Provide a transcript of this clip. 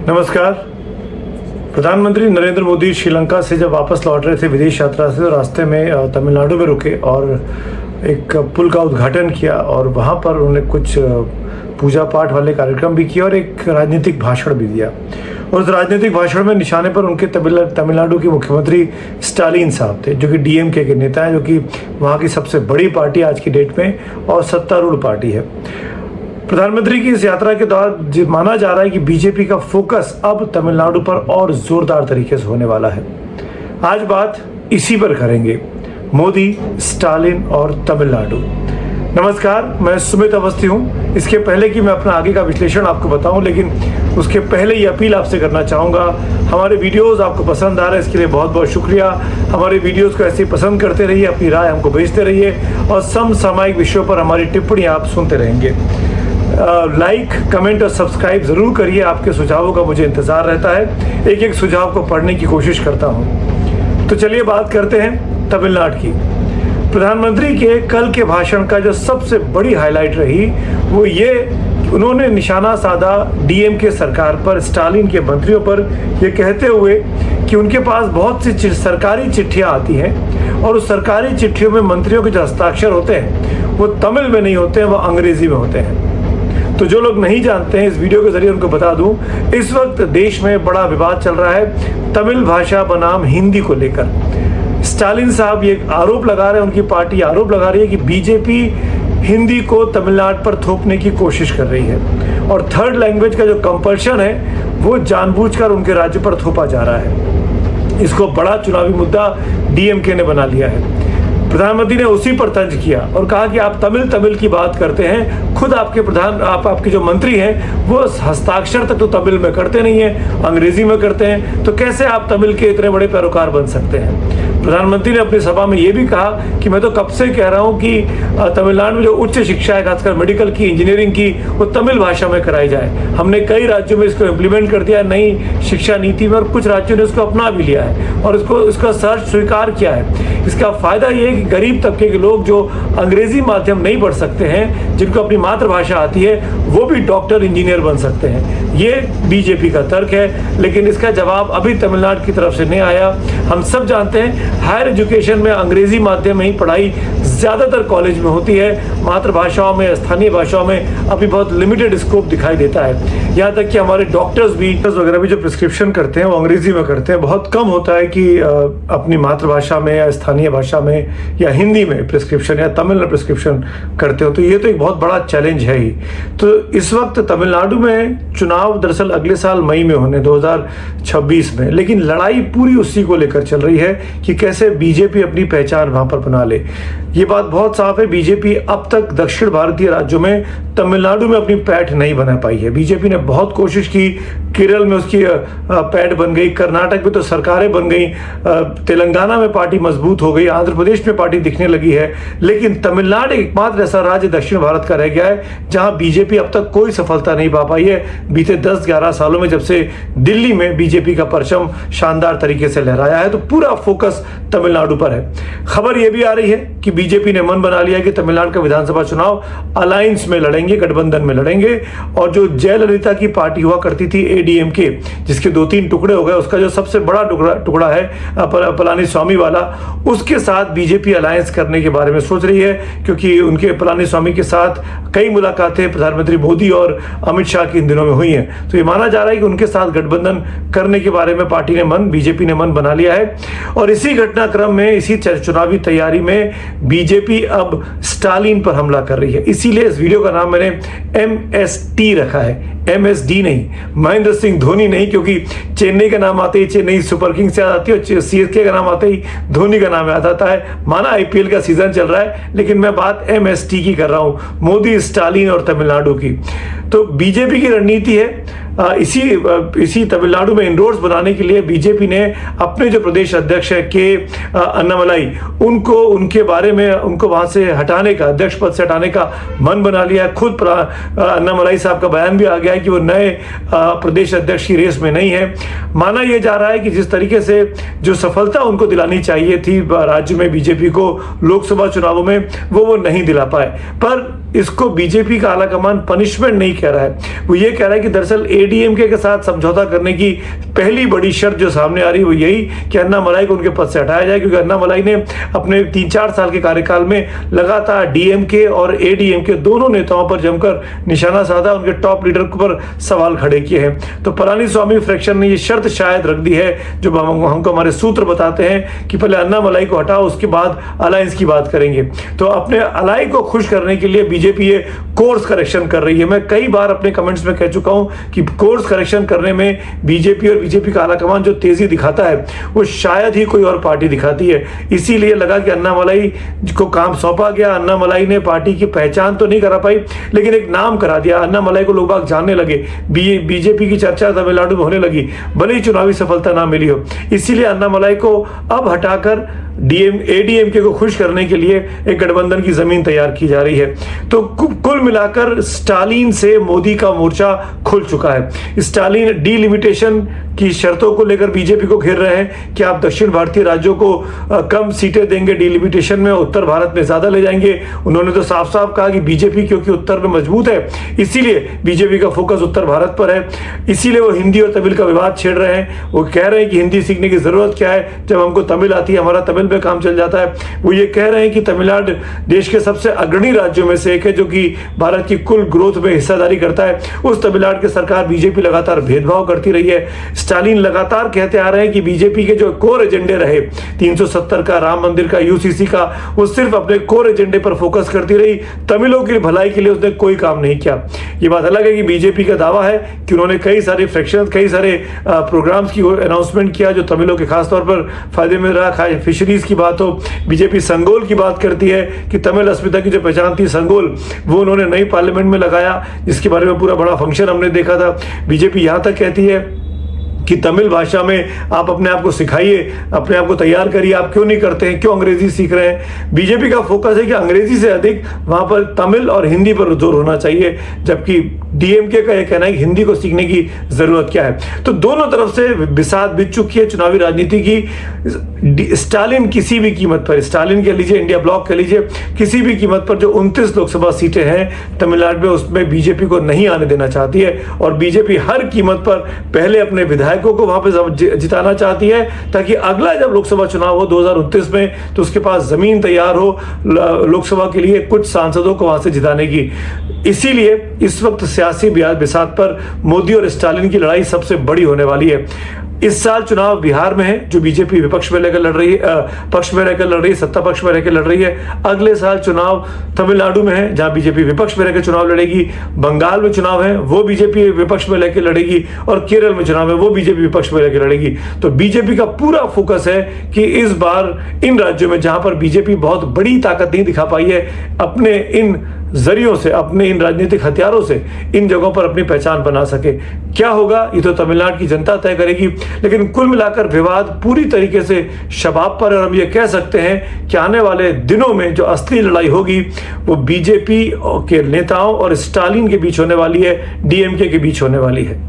नमस्कार। प्रधानमंत्री नरेंद्र मोदी श्रीलंका से जब वापस लौट रहे थे विदेश यात्रा से, तो रास्ते में तमिलनाडु में रुके और एक पुल का उद्घाटन किया और वहाँ पर उन्होंने कुछ पूजा पाठ वाले कार्यक्रम भी किए और एक राजनीतिक भाषण भी दिया। और उस राजनीतिक भाषण में निशाने पर उनके तमिलनाडु के मुख्यमंत्री स्टालिन साहब थे, जो कि डीएमके के नेता हैं, जो कि वहाँ की सबसे बड़ी पार्टी आज की डेट में और सत्तारूढ़ पार्टी है। प्रधानमंत्री की इस यात्रा के दौरान माना जा रहा है कि बीजेपी का फोकस अब तमिलनाडु पर और जोरदार तरीके से होने वाला है। आज बात इसी पर करेंगे, मोदी, स्टालिन और तमिलनाडु। नमस्कार, मैं सुमित अवस्थी हूँ। इसके पहले कि मैं अपना आगे का विश्लेषण आपको बताऊं, लेकिन उसके पहले ये अपील आपसे करना चाहूँगा, हमारे वीडियोस आपको पसंद आ रहे हैं, इसके लिए बहुत बहुत शुक्रिया। हमारे वीडियोस को ऐसे ही पसंद करते रहिए, अपनी राय हमको भेजते रहिए और समसामयिक विषयों पर हमारी टिप्पणी आप सुनते रहेंगे। लाइक, कमेंट और सब्सक्राइब ज़रूर करिए। आपके सुझावों का मुझे इंतज़ार रहता है। एक एक सुझाव को पढ़ने की कोशिश करता हूँ। तो चलिए बात करते हैं तमिलनाडु की। प्रधानमंत्री के कल के भाषण का जो सबसे बड़ी हाईलाइट रही वो ये कि उन्होंने निशाना साधा डीएमके सरकार पर, स्टालिन के मंत्रियों पर, ये कहते हुए कि उनके पास बहुत सी सरकारी चिट्ठियाँ आती हैं और उस सरकारी चिट्ठियों में मंत्रियों के जो हस्ताक्षर होते हैं वो तमिल में नहीं होते हैं, वो अंग्रेजी में होते हैं। तो जो लोग नहीं जानते हैं, इस वीडियो के जरिए उनको बता दूं, इस वक्त देश में बड़ा विवाद चल रहा है तमिल भाषा बनाम हिंदी को लेकर। स्टालिन साहब ये आरोप लगा रहे हैं, उनकी पार्टी आरोप लगा रही है कि बीजेपी हिंदी को तमिलनाडु पर थोपने की कोशिश कर रही है और थर्ड लैंग्वेज का जो कंपल्शन है वो जानबूझकर उनके राज्य पर थोपा जा रहा है। इसको बड़ा चुनावी मुद्दा डीएमके ने बना लिया है। प्रधानमंत्री ने उसी पर तंज किया और कहा कि आप तमिल की बात करते हैं, खुद आपके जो मंत्री हैं वो हस्ताक्षर तक तो तमिल में करते नहीं हैं, अंग्रेजी में करते हैं, तो कैसे आप तमिल के इतने बड़े पैरोकार बन सकते हैं। प्रधानमंत्री ने अपनी सभा में ये भी कहा कि मैं तो कब से कह रहा हूँ कि तमिलनाडु में जो उच्च शिक्षा है, खासकर मेडिकल की, इंजीनियरिंग की, वो तमिल भाषा में कराई जाए। हमने कई राज्यों में इसको इम्प्लीमेंट कर दिया नई शिक्षा नीति में और कुछ राज्यों ने इसको अपना भी लिया है और इसका सर्च स्वीकार किया है। इसका फायदा ये है कि गरीब तबके के लोग जो अंग्रेजी माध्यम नहीं पढ़ सकते हैं, जिनको अपनी मातृभाषा आती है, वो भी डॉक्टर, इंजीनियर बन सकते हैं। ये बीजेपी का तर्क है, लेकिन इसका जवाब अभी तमिलनाडु की तरफ से नहीं आया। हम सब जानते हैं हायर एजुकेशन में अंग्रेजी माध्यम में ही पढ़ाई ज़्यादातर कॉलेज में होती है। मातृभाषाओं में, स्थानीय भाषाओं में अभी बहुत लिमिटेड स्कोप दिखाई देता है। यहाँ तक कि हमारे डॉक्टर्स वगैरह भी जो प्रिस्क्रिप्शन करते हैं वो अंग्रेजी में करते हैं। बहुत कम होता है कि अपनी मातृभाषा में या स्थानीय भाषा में या हिंदी में प्रिस्क्रिप्शन या तमिल में प्रिस्क्रिप्शन करते हो। तो ये तो एक बहुत बड़ा चैलेंज है ही। तो इस वक्त तमिलनाडु में चुनाव दरअसल अगले साल मई में होने 2026 में, लेकिन लड़ाई पूरी उसी को लेकर चल रही है कि कैसे बीजेपी अपनी पहचान वहां पर बना ले। ये बात बहुत साफ है, बीजेपी अब तक दक्षिण भारतीय राज्यों में तमिलनाडु में अपनी पैठ नहीं बना पाई है। बीजेपी ने बहुत कोशिश की, केरल में उसकी पैठ बन गई, कर्नाटक में तो सरकारें बन गई, तेलंगाना में पार्टी मजबूत हो गई, आंध्र प्रदेश में पार्टी दिखने लगी है, लेकिन तमिलनाडु एकमात्र ऐसा राज्य दक्षिण भारत का रह गया है जहां बीजेपी अब तक कोई सफलता नहीं पा पाई है बीते 10-11 सालों में, जब से दिल्ली में बीजेपी का परचम शानदार तरीके से लहराया है। तो पूरा फोकस तमिलनाडु पर है। खबर यह भी आ रही है कि बीजेपी ने मन बना लिया कि तमिलनाडु का विधानसभा चुनाव अलायंस में लड़ेंगे, गठबंधन में लड़ेंगे, और जो जयललिता की पार्टी हुआ करती थी एडीएमके, जिसके 2-3 टुकड़े हो गए, उसका जो सबसे बड़ा टुकड़ा है पलानीस्वामी वाला, उसके साथ बीजेपी अलायंस करने के बारे में सोच रही है, क्योंकि उनके पलानीस्वामी के साथ कई मुलाकातें प्रधानमंत्री मोदी और अमित शाह की इन दिनों में हुई हैं। तो ये माना जा रहा है कि उनके साथ गठबंधन करने के बारे में बीजेपी ने मन बना लिया है। और इसी घटनाक्रम में, इसी चुनावी तैयारी में बीजेपी अब स्टालिन पर हमला कर रही है। इसीलिए इस वीडियो का नाम मैंने MST रखा है, MSD नहीं, महेंद्र सिंह धोनी नहीं, क्योंकि चेन्नई का नाम आते ही चेन्नई सुपर किंग्स याद आती है और CSK का नाम आते ही धोनी का नाम याद आता है। माना IPL का सीजन चल रहा है, लेकिन मैं बात MST की कर रहा हूं, मोदी, स्टालिन और तमिलनाडु की। तो बीजेपी की रणनीति है इसी तमिलनाडु में इनरोड्स बनाने के लिए बीजेपी ने अपने जो प्रदेश अध्यक्ष है के अन्नामलाई, उनके बारे में उनको वहां से हटाने का, अध्यक्ष पद से हटाने का मन बना लिया है। खुद अन्नामलाई साहब का बयान भी आ गया है कि वो नए प्रदेश अध्यक्ष की रेस में नहीं है। माना यह जा रहा है कि जिस तरीके से जो सफलता उनको दिलानी चाहिए थी राज्य में बीजेपी को लोकसभा चुनावों में, वो नहीं दिला पाए। पर इसको बीजेपी का आला कमान पनिशमेंट नहीं कह रहा है, वो ये कह रहा है कि दरअसल एडीएमके के साथ समझौता करने की पहली बड़ी शर्त जो सामने आ रही है वो यही कि अन्नामलाई को उनके पद से हटाया जाए, क्योंकि अन्नामलाई ने अपने 3-4 साल के कार्यकाल में लगातार डीएमके और एडीएमके दोनों नेताओं पर जमकर निशाना साधा, उनके टॉप लीडर पर सवाल खड़े किए हैं। तो पलानीस्वामी फ्रैक्शन ने ये शर्त शायद रख दी है, जो हमको हमारे सूत्र बताते हैं कि पहले अन्नामलाई को हटाओ, उसके बाद अलायंस की बात करेंगे। तो अपने अलाई को खुश करने के लिए बीजेपी ये कोर्स करेक्शन कर रही है। मैं कई बार अपने कमेंट्स में कह चुका हूं कि कोर्स करेक्शन करने में बीजेपी और बीजेपी का आलाकमान जो तेजी दिखाता है वो शायद ही कोई और पार्टी दिखाती है। इसीलिए लगा कि अन्नामलाई को काम सौंपा गया, अन्नामलाई ने पार्टी की पहचान तो नहीं करा पाई लेकिन एक नाम करा दिया, अन्नामलाई को लोग बाग जानने लगे, बीजेपी की चर्चा तमिलनाडु में होने लगी, भले ही चुनावी सफलता ना मिली हो। इसीलिए अन्नामलाई को अब हटाकर एडीएमके को खुश करने के लिए एक गठबंधन की जमीन तैयार की जा रही है। तो कुल मिलाकर स्टालिन से मोदी का मोर्चा खुल चुका है। स्टालिन डीलिमिटेशन की शर्तों को लेकर बीजेपी को घेर रहे हैं कि आप दक्षिण भारतीय राज्यों को कम सीटें देंगे डीलिमिटेशन में, उत्तर भारत में ज्यादा ले जाएंगे। उन्होंने तो साफ साफ कहा कि बीजेपी क्योंकि उत्तर में मजबूत है इसीलिए बीजेपी का फोकस उत्तर भारत पर है, इसीलिए वो हिंदी और तमिल का विवाद छेड़ रहे हैं। वो कह रहे हैं कि हिंदी सीखने की जरूरत क्या है जब हमको तमिल आती है, हमारा तमिल में काम चल जाता है। वो ये कह रहे हैं कि तमिलनाडु देश के सबसे अग्रणी राज्यों में से एक है जो कि भारत की कुल ग्रोथ में हिस्सेदारी करता है। उस तमिलनाडु की सरकार बीजेपी लगातार भेदभाव करती रही है। स्टालिन लगातार कहते आ रहे हैं कि बीजेपी के जो कोर एजेंडे रहे 370 का, राम मंदिर का, यूसीसी का, वो सिर्फ अपने कोर एजेंडे पर फोकस करती रही, तमिलों की भलाई के लिए उसने कोई काम नहीं किया। ये बात अलग है कि बीजेपी का दावा है कि उन्होंने कई सारे फ्रैक्शन, कई सारे प्रोग्राम्स की अनाउंसमेंट किया जो तमिलों के खासतौर पर फायदे में रहा। फिशरीज की बात हो, बीजेपी संगोल की बात करती है कि तमिल अस्मिता की जो पहचान थी संगोल, वो उन्होंने नई पार्लियामेंट में लगाया, जिसके बारे में पूरा बड़ा फंक्शन हमने देखा था। बीजेपी यहां तक कहती है कि तमिल भाषा में आप अपने आप को सिखाइए, अपने आप को तैयार करिए, आप क्यों नहीं करते हैं, क्यों अंग्रेजी सीख रहे हैं। बीजेपी का फोकस है कि अंग्रेजी से अधिक वहां पर तमिल और हिंदी पर जोर होना चाहिए, जबकि डीएमके का यह कहना है कि हिंदी को सीखने की जरूरत क्या है। तो दोनों तरफ से बिसात बीत चुकी है चुनावी राजनीति की। स्टालिन किसी भी कीमत पर, स्टालिन कह लीजिए, इंडिया ब्लॉक कह लीजिए, किसी भी कीमत पर जो 29 लोकसभा सीटें हैं तमिलनाडु में उसमें बीजेपी को नहीं आने देना चाहती है। और बीजेपी हर कीमत पर पहले अपने विधायकों को वहां पे जिताना चाहती है ताकि अगला जब लोकसभा चुनाव हो 2029 में तो उसके पास जमीन तैयार हो लोकसभा के लिए कुछ सांसदों को वहां से जिताने की। इसीलिए इस वक्त सियासी बिसात पर मोदी और स्टालिन की लड़ाई सबसे बड़ी होने वाली है। इस साल चुनाव बिहार में है जो बीजेपी विपक्ष में लेकर लड़ रही है, पक्ष में रहकर लड़ रही है, सत्ता पक्ष में रहकर लड़ रही है। अगले साल चुनाव तमिलनाडु में है जहां बीजेपी विपक्ष में रहकर चुनाव लड़ेगी। बंगाल में चुनाव है वो बीजेपी विपक्ष में लेकर लड़ेगी और केरल में चुनाव है वो बीजेपी विपक्ष में लेकर लड़ेगी। तो बीजेपी का पूरा फोकस है कि इस बार इन राज्यों में जहां पर बीजेपी बहुत बड़ी ताकत नहीं दिखा पाई है, अपने इन जरियों से, अपने इन राजनीतिक हथियारों से इन जगहों पर अपनी पहचान बना सके। क्या होगा ये तो तमिलनाडु की जनता तय करेगी, लेकिन कुल मिलाकर विवाद पूरी तरीके से शबाब पर। और हम ये कह सकते हैं कि आने वाले दिनों में जो असली लड़ाई होगी वो बीजेपी के नेताओं और स्टालिन के बीच होने वाली है, डीएमके के बीच होने वाली है।